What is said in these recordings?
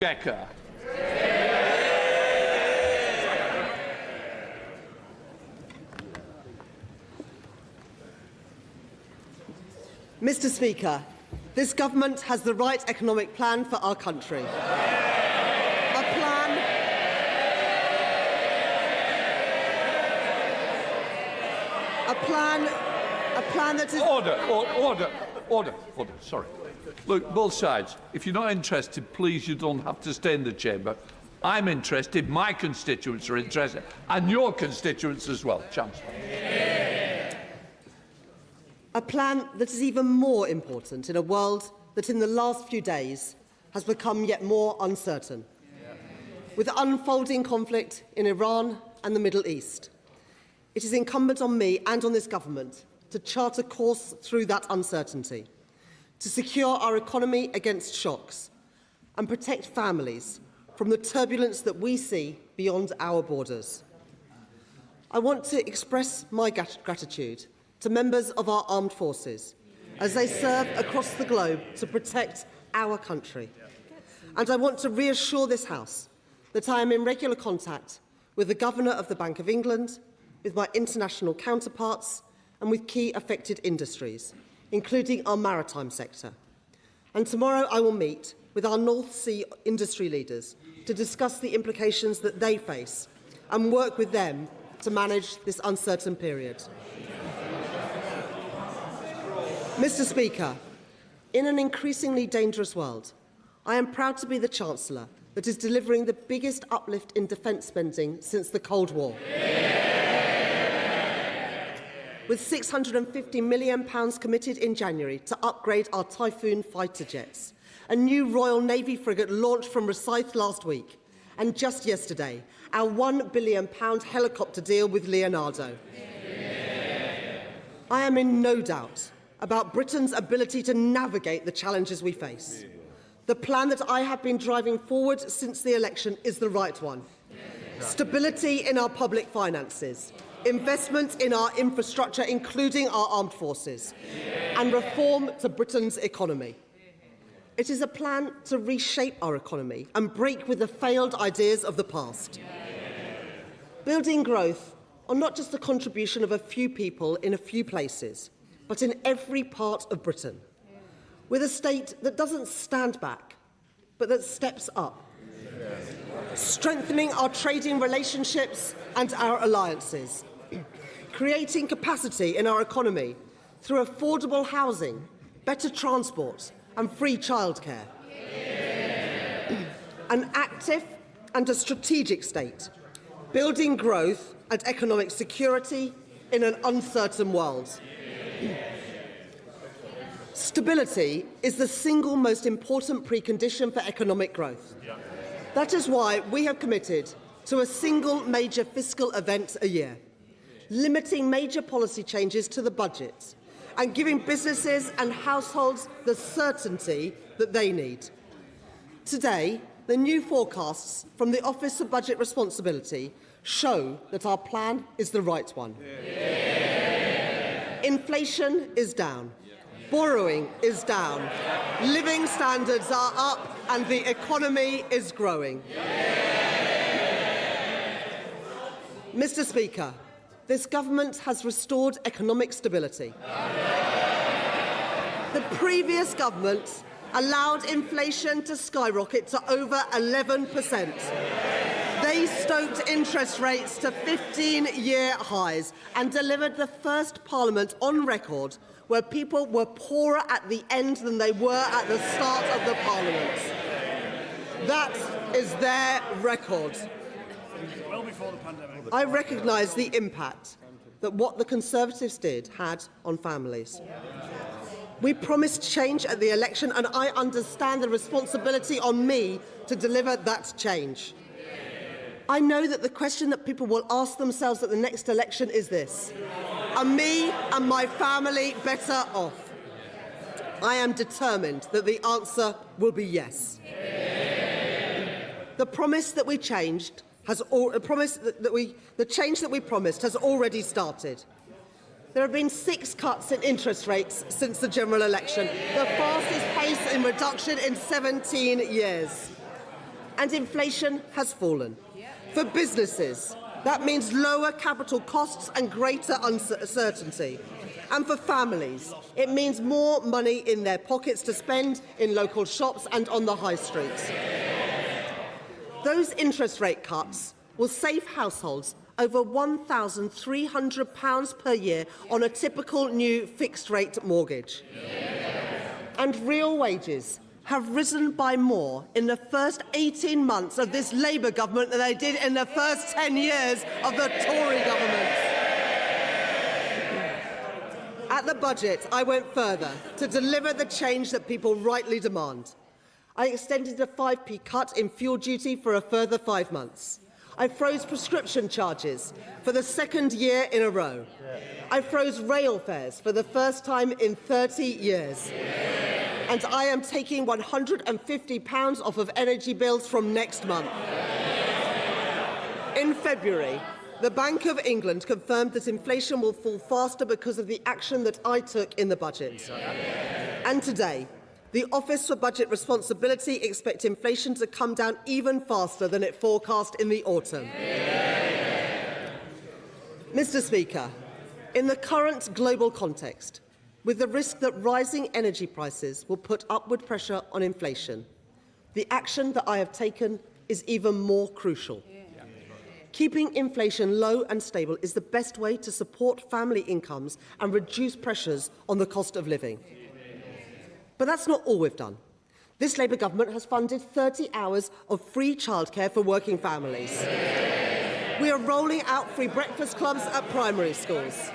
Becker. Mr. Speaker, this government has the right economic plan for our country. A plan that is... Order. Sorry. Look, both sides, if you're not interested, please, you don't have to stay in the chamber. I'm interested, my constituents are interested, and your constituents as well. Chancellor. A plan that is even more important in a world that in the last few days has become yet more uncertain. With unfolding conflict in Iran and the Middle East, it is incumbent on me and on this government to chart a course through that uncertainty, to secure our economy against shocks and protect families from the turbulence that we see beyond our borders. I want to express my gratitude to members of our armed forces as they serve across the globe to protect our country. And I want to reassure this House that I am in regular contact with the Governor of the Bank of England, with my international counterparts and with key affected industries, including our maritime sector. And tomorrow I will meet with our North Sea industry leaders to discuss the implications that they face and work with them to manage this uncertain period. Mr. Speaker, in an increasingly dangerous world, I am proud to be the Chancellor that is delivering the biggest uplift in defence spending since the Cold War. With £650 million committed in January to upgrade our Typhoon fighter jets, a new Royal Navy frigate launched from Rosyth last week, and just yesterday, our £1 billion helicopter deal with Leonardo. I am in no doubt about Britain's ability to navigate the challenges we face. The plan that I have been driving forward since the election is the right one. Stability in our public finances, investment in our infrastructure, including our armed forces, and reform to Britain's economy. It is a plan to reshape our economy and break with the failed ideas of the past. Building growth are not just the contribution of a few people in a few places, but in every part of Britain, with a state that doesn't stand back, but that steps up, strengthening our trading relationships and our alliances, creating capacity in our economy through affordable housing, better transport and free childcare. An active and a strategic state, building growth and economic security in an uncertain world. Stability is the single most important precondition for economic growth. That is why we have committed to a single major fiscal event a year, limiting major policy changes to the budget and giving businesses and households the certainty that they need. Today, the new forecasts from the Office of Budget Responsibility show that our plan is the right one. Inflation is down. Borrowing is down. Living standards are up and the economy is growing. Mr. Speaker, this government has restored economic stability. The previous government allowed inflation to skyrocket to over 11%. They stoked interest rates to 15-year highs and delivered the first parliament on record where people were poorer at the end than they were at the start of the parliament. That is their record. Well before the pandemic. I recognise the impact that what the Conservatives did had on families. We promised change at the election, and I understand the responsibility on me to deliver that change. I know that the question that people will ask themselves at the next election is this: are me and my family better off? I am determined that the answer will be yes. The promise that we changed the change that we promised has already started. There have been 6 cuts in interest rates since the general election, the fastest pace in reduction in 17 years. and inflation has fallen. For businesses, that means lower capital costs and greater uncertainty. And for families, it means more money in their pockets to spend in local shops and on the high streets. Those interest rate cuts will save households over £1,300 per year on a typical new fixed-rate mortgage. And real wages have risen by more in the first 18 months of this Labour government than they did in the first 10 years of the Tory government. At the budget, I went further to deliver the change that people rightly demand. I extended a 5p cut in fuel duty for a further 5 months. I froze prescription charges for the second year in a row. I froze rail fares for the first time in 30 years. And I am taking £150 off of energy bills from next month. In February, the Bank of England confirmed that inflation will fall faster because of the action that I took in the budget. And today, the Office for Budget Responsibility expects inflation to come down even faster than it forecast in the autumn. Mr. Speaker, in the current global context, with the risk that rising energy prices will put upward pressure on inflation, the action that I have taken is even more crucial. Keeping inflation low and stable is the best way to support family incomes and reduce pressures on the cost of living. But that's not all we've done. This Labour government has funded 30 hours of free childcare for working families. We are rolling out free breakfast clubs at primary schools.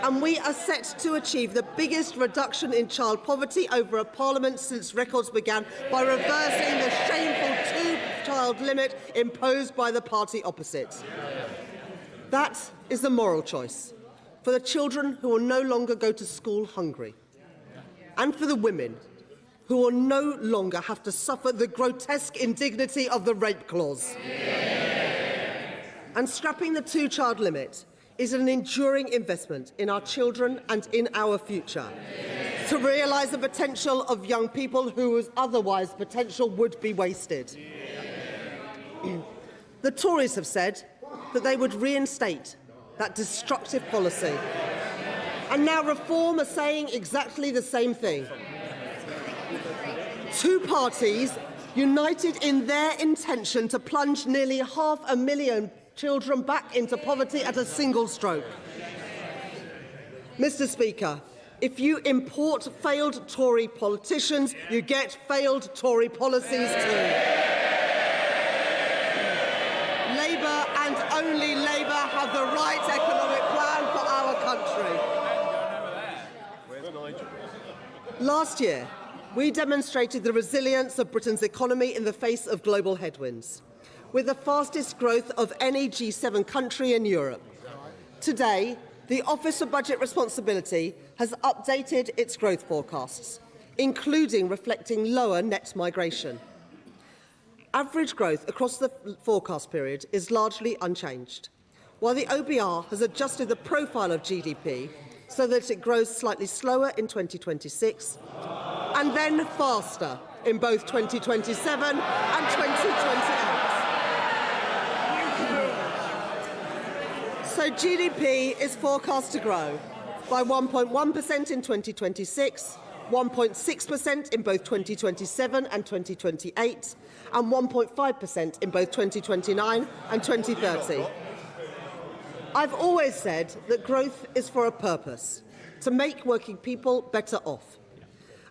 And we are set to achieve the biggest reduction in child poverty over a parliament since records began by reversing the shameful two-child limit imposed by the party opposite. That is the moral choice for the children who will no longer go to school hungry, and for the women who will no longer have to suffer the grotesque indignity of the rape clause. And scrapping the two-child limit is an enduring investment in our children and in our future, to realise the potential of young people whose otherwise potential would be wasted. The Tories have said that they would reinstate that destructive policy. And now Reform are saying exactly the same thing. Two parties united in their intention to plunge nearly 500,000 children back into poverty at a single stroke. Mr. Speaker, if you import failed Tory politicians, you get failed Tory policies too. Labour and only Labour have the right economic plan for our country. Last year, we demonstrated the resilience of Britain's economy in the face of global headwinds, with the fastest growth of any G7 country in Europe. Today, the Office for Budget Responsibility has updated its growth forecasts, including reflecting lower net migration. Average growth across the forecast period is largely unchanged, while the OBR has adjusted the profile of GDP so that it grows slightly slower in 2026 and then faster in both 2027 and 2028. So GDP is forecast to grow by 1.1% in 2026, 1.6% in both 2027 and 2028, and 1.5% in both 2029 and 2030. I've always said that growth is for a purpose, to make working people better off.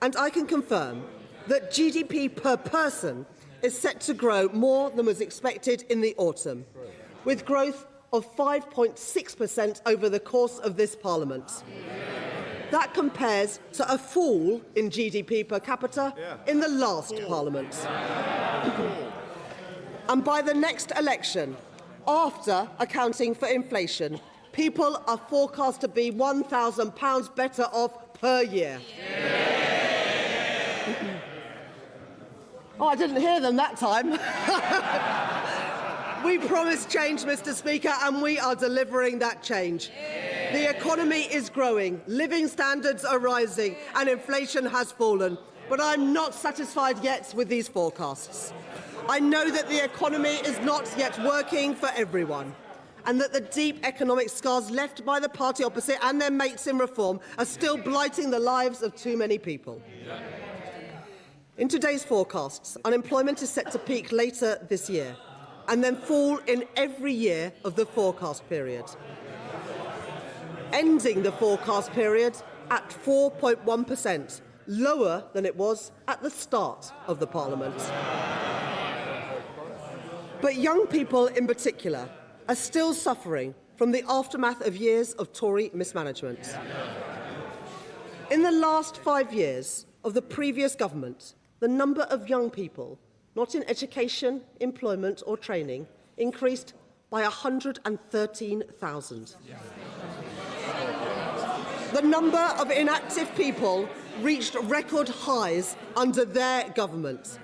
And I can confirm that GDP per person is set to grow more than was expected in the autumn, with growth of 5.6% over the course of this Parliament. That compares to a fall in GDP per capita in the last Parliament. And by the next election, after accounting for inflation, people are forecast to be £1,000 better off per year. Oh, I didn't hear them that time. We promised change, Mr. Speaker, and we are delivering that change. The economy is growing, living standards are rising, and inflation has fallen. But I'm not satisfied yet with these forecasts. I know that the economy is not yet working for everyone, and that the deep economic scars left by the party opposite and their mates in reform are still blighting the lives of too many people. In today's forecasts, unemployment is set to peak later this year and then fall in every year of the forecast period, ending the forecast period at 4.1%, lower than it was at the start of the Parliament. But young people in particular are still suffering from the aftermath of years of Tory mismanagement. In the last 5 years of the previous government, the number of young people not in education, employment or training increased by 113,000. The number of inactive people reached record highs under their government.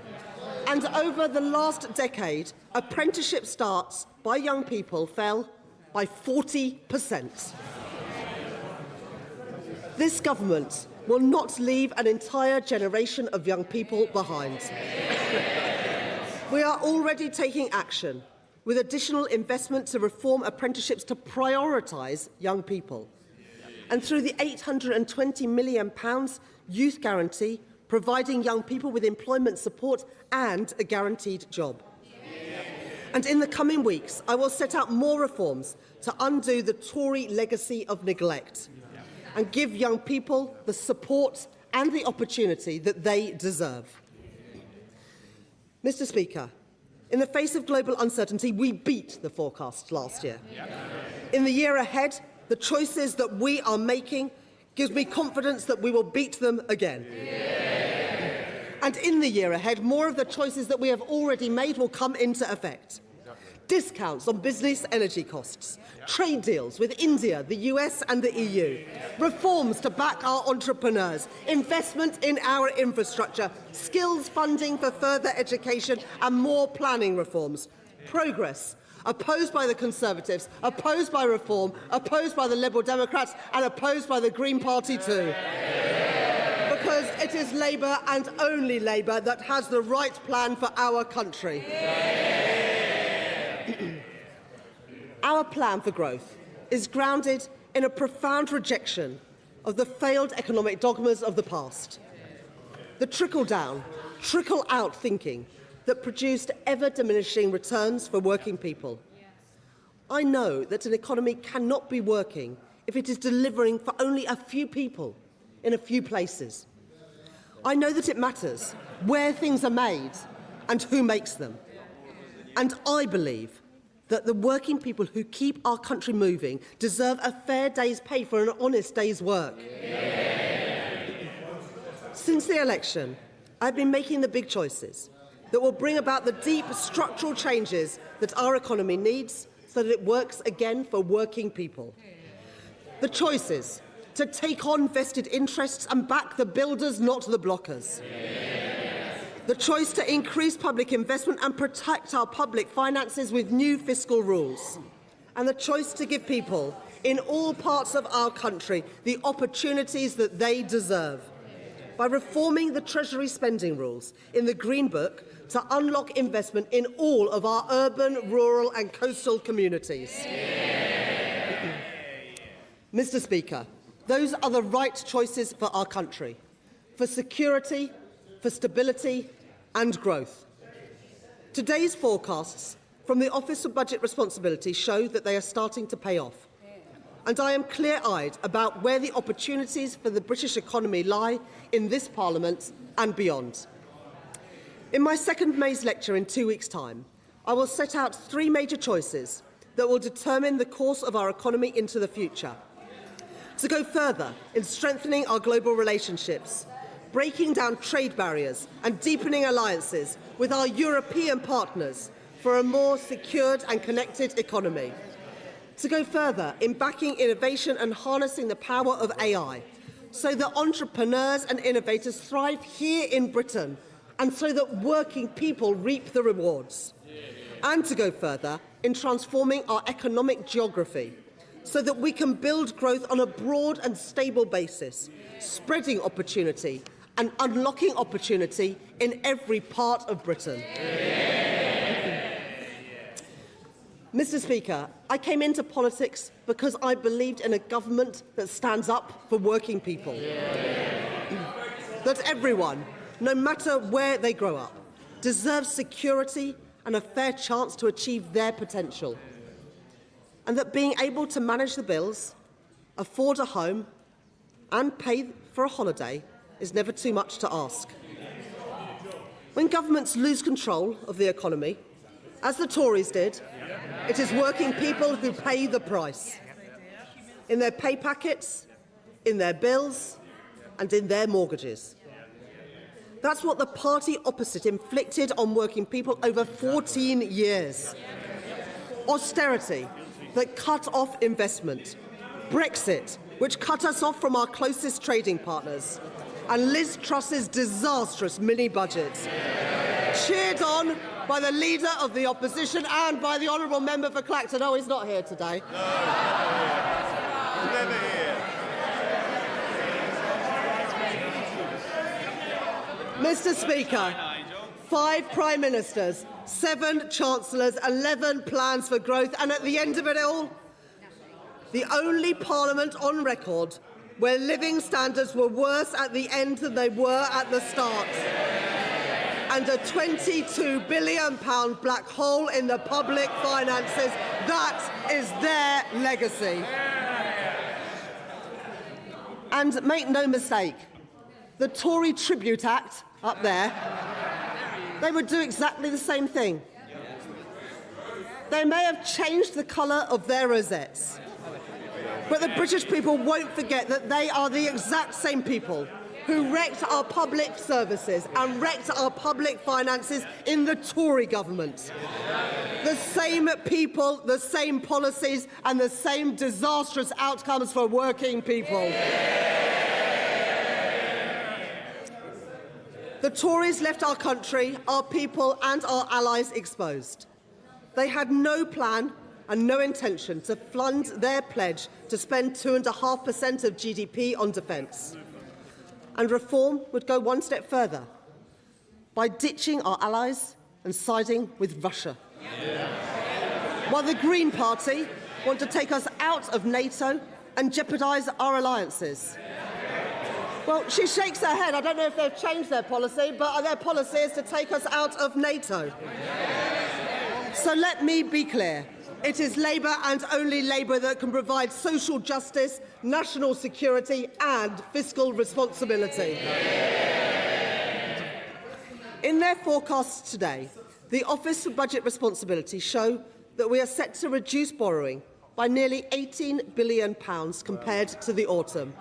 And over the last decade, apprenticeship starts by young people fell by 40%. This government will not leave an entire generation of young people behind. We are already taking action with additional investment to reform apprenticeships to prioritise young people. And through the £820 million Youth Guarantee, providing young people with employment support and a guaranteed job. And in the coming weeks, I will set out more reforms to undo the Tory legacy of neglect and give young people the support and the opportunity that they deserve. Mr. Speaker, in the face of global uncertainty, we beat the forecast last year. In the year ahead, the choices that we are making gives me confidence that we will beat them again. And in the year ahead, more of the choices that we have already made will come into effect. Discounts on business energy costs, trade deals with India, the US and the EU, reforms to back our entrepreneurs, investment in our infrastructure, skills funding for further education and more planning reforms. Progress opposed by the Conservatives, opposed by Reform, opposed by the Liberal Democrats and opposed by the Green Party too. Because it is Labour and only Labour that has the right plan for our country. Our plan for growth is grounded in a profound rejection of the failed economic dogmas of the past. The trickle-down, trickle-out thinking that produced ever-diminishing returns for working people. I know that an economy cannot be working if it is delivering for only a few people in a few places. I know that it matters where things are made and who makes them. And I believe that the working people who keep our country moving deserve a fair day's pay for an honest day's work. Since the election, I've been making the big choices that will bring about the deep structural changes that our economy needs so that it works again for working people. The choices to take on vested interests and back the builders, not the blockers. The choice to increase public investment and protect our public finances with new fiscal rules. And the choice to give people in all parts of our country the opportunities that they deserve. By reforming the Treasury spending rules in the Green Book to unlock investment in all of our urban, rural and coastal communities. Mr. Speaker, those are the right choices for our country, for security, for stability and growth. Today's forecasts from the Office of Budget Responsibility show that they are starting to pay off. And I am clear-eyed about where the opportunities for the British economy lie in this Parliament and beyond. In my second May's lecture in 2 weeks' time, I will set out 3 major choices that will determine the course of our economy into the future. To go further in strengthening our global relationships, breaking down trade barriers and deepening alliances with our European partners for a more secured and connected economy. To go further in backing innovation and harnessing the power of AI, so that entrepreneurs and innovators thrive here in Britain and so that working people reap the rewards. And to go further in transforming our economic geography, so that we can build growth on a broad and stable basis, spreading opportunity and unlocking opportunity in every part of Britain. Mr. Speaker, I came into politics because I believed in a government that stands up for working people. That everyone, no matter where they grow up, deserves security and a fair chance to achieve their potential. And that being able to manage the bills, afford a home and pay for a holiday is never too much to ask. When governments lose control of the economy, as the Tories did, it is working people who pay the price. In their pay packets, in their bills and in their mortgages. That's what the party opposite inflicted on working people over 14 years. Austerity that cut off investment. Brexit, which cut us off from our closest trading partners. And Liz Truss's disastrous mini-budget. Cheered on by the Leader of the Opposition and by the Honourable Member for Clacton. Oh, he's not here today. No, he's never here. Mr. Speaker, 5 Prime Ministers, 7 Chancellors, 11 plans for growth, and at the end of it all, the only Parliament on record where living standards were worse at the end than they were at the start. And a £22 billion black hole in the public finances. That is their legacy. And make no mistake, the Tory Tribute Act up there, they would do exactly the same thing. They may have changed the colour of their rosettes, but the British people won't forget that they are the exact same people who wrecked our public services and wrecked our public finances in the Tory government. The same people, the same policies and the same disastrous outcomes for working people. The Tories left our country, our people and our allies exposed. They had no plan and no intention to fund their pledge to spend 2.5% of GDP on defence. And reform would go one step further by ditching our allies and siding with Russia. While the Green Party want to take us out of NATO and jeopardise our alliances. Well, she shakes her head. I don't know if they've changed their policy, but their policy is to take us out of NATO. So let me be clear. It is Labour and only Labour that can provide social justice, national security and fiscal responsibility. In their forecasts today, the Office for Budget Responsibility show that we are set to reduce borrowing by nearly £18 billion compared to the autumn.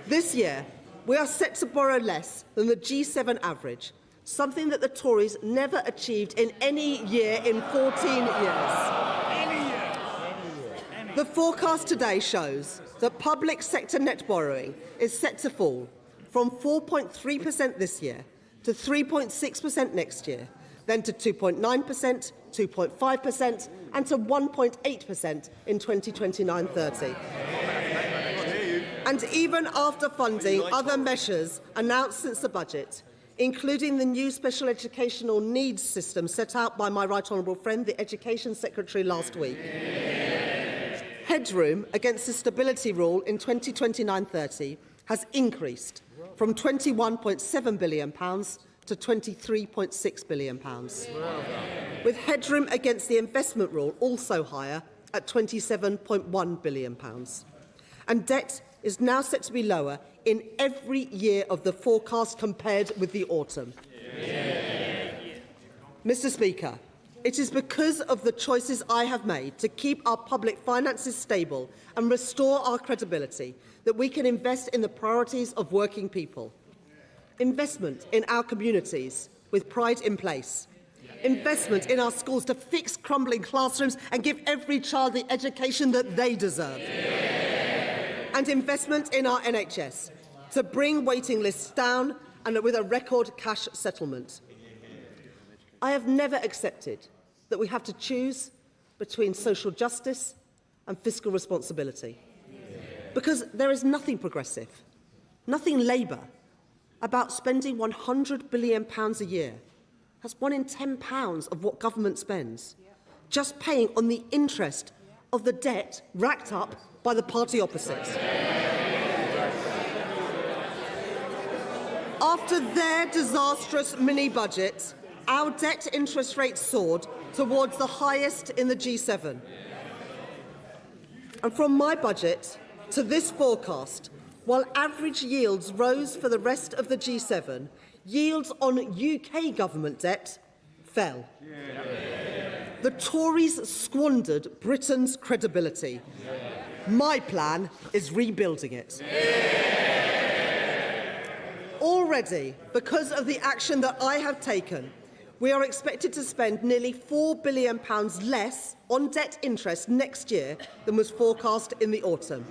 This year, we are set to borrow less than the G7 average, something that the Tories never achieved in any year in 14 years. The forecast today shows that public sector net borrowing is set to fall from 4.3% this year to 3.6% next year, then to 2.9%, 2.5% and to 1.8% in 2029-30. And even after funding other measures announced since the budget, including the new special educational needs system set out by my right honourable friend, the Education Secretary, last week. Headroom against the stability rule in 2029-30 has increased from £21.7 billion to £23.6 billion, with headroom against the investment rule also higher at £27.1 billion. And debt is now set to be lower in every year of the forecast compared with the autumn. Mr. Speaker, it is because of the choices I have made to keep our public finances stable and restore our credibility that we can invest in the priorities of working people. Investment in our communities with pride in place. Investment in our schools to fix crumbling classrooms and give every child the education that they deserve. And investment in our NHS to bring waiting lists down and with a record cash settlement. I have never accepted that we have to choose between social justice and fiscal responsibility. Because there is nothing progressive, nothing Labour, about spending £100 billion a year. That's £1 in £10 of what government spends. just paying on the interest of the debt racked up by the party opposite. After their disastrous mini-budget, our debt interest rate soared towards the highest in the G7. And from my budget to this forecast, while average yields rose for the rest of the G7, yields on UK government debt fell. The Tories squandered Britain's credibility. My plan is rebuilding it. Already, because of the action that I have taken, we are expected to spend nearly £4 billion less on debt interest next year than was forecast in the autumn.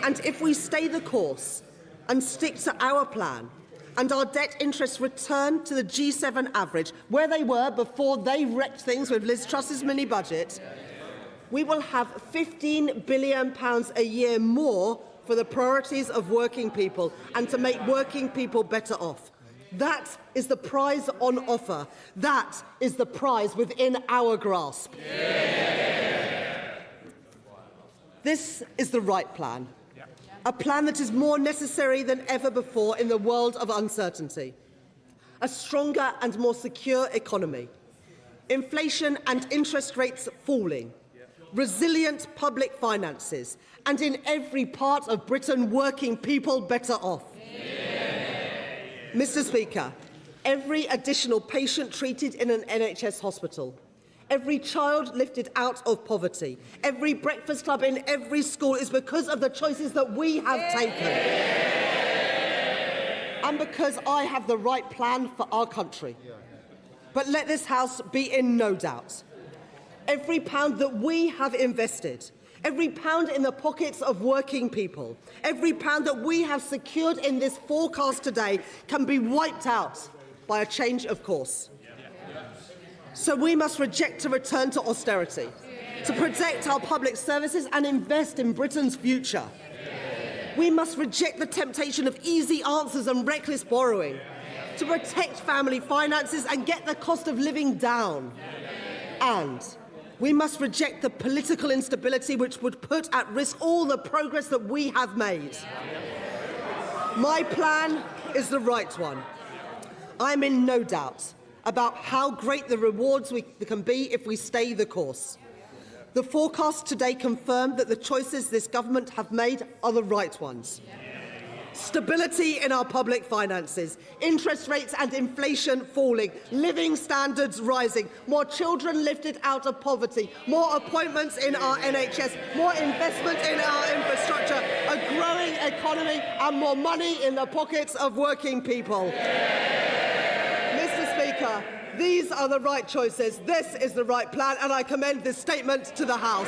And if we stay the course and stick to our plan, and our debt interests return to the G7 average, where they were before they wrecked things with Liz Truss's mini-budget, we will have £15 billion a year more for the priorities of working people and to make working people better off. That is the prize on offer. That is the prize within our grasp. This is the right plan. A plan that is more necessary than ever before in the world of uncertainty. A stronger and more secure economy. Inflation and interest rates falling. Resilient public finances. And in every part of Britain, working people better off. Mr. Speaker, every additional patient treated in an NHS hospital, every child lifted out of poverty, every breakfast club in every school is because of the choices that we have taken. And because I have the right plan for our country. But let this House be in no doubt. Every pound that we have invested, every pound in the pockets of working people, every pound that we have secured in this forecast today can be wiped out by a change of course. So we must reject a return to austerity, to protect our public services and invest in Britain's future. We must reject the temptation of easy answers and reckless borrowing, to protect family finances and get the cost of living down. And we must reject the political instability which would put at risk all the progress that we have made. My plan is the right one. I am in no doubt about how great the rewards can be if we stay the course. The forecasts today confirm that the choices this government have made are the right ones. Stability in our public finances, interest rates and inflation falling, living standards rising, more children lifted out of poverty, more appointments in our NHS, more investment in our infrastructure, a growing economy and more money in the pockets of working people. Mr. Speaker, these are the right choices. This is the right plan, and I commend this statement to the House.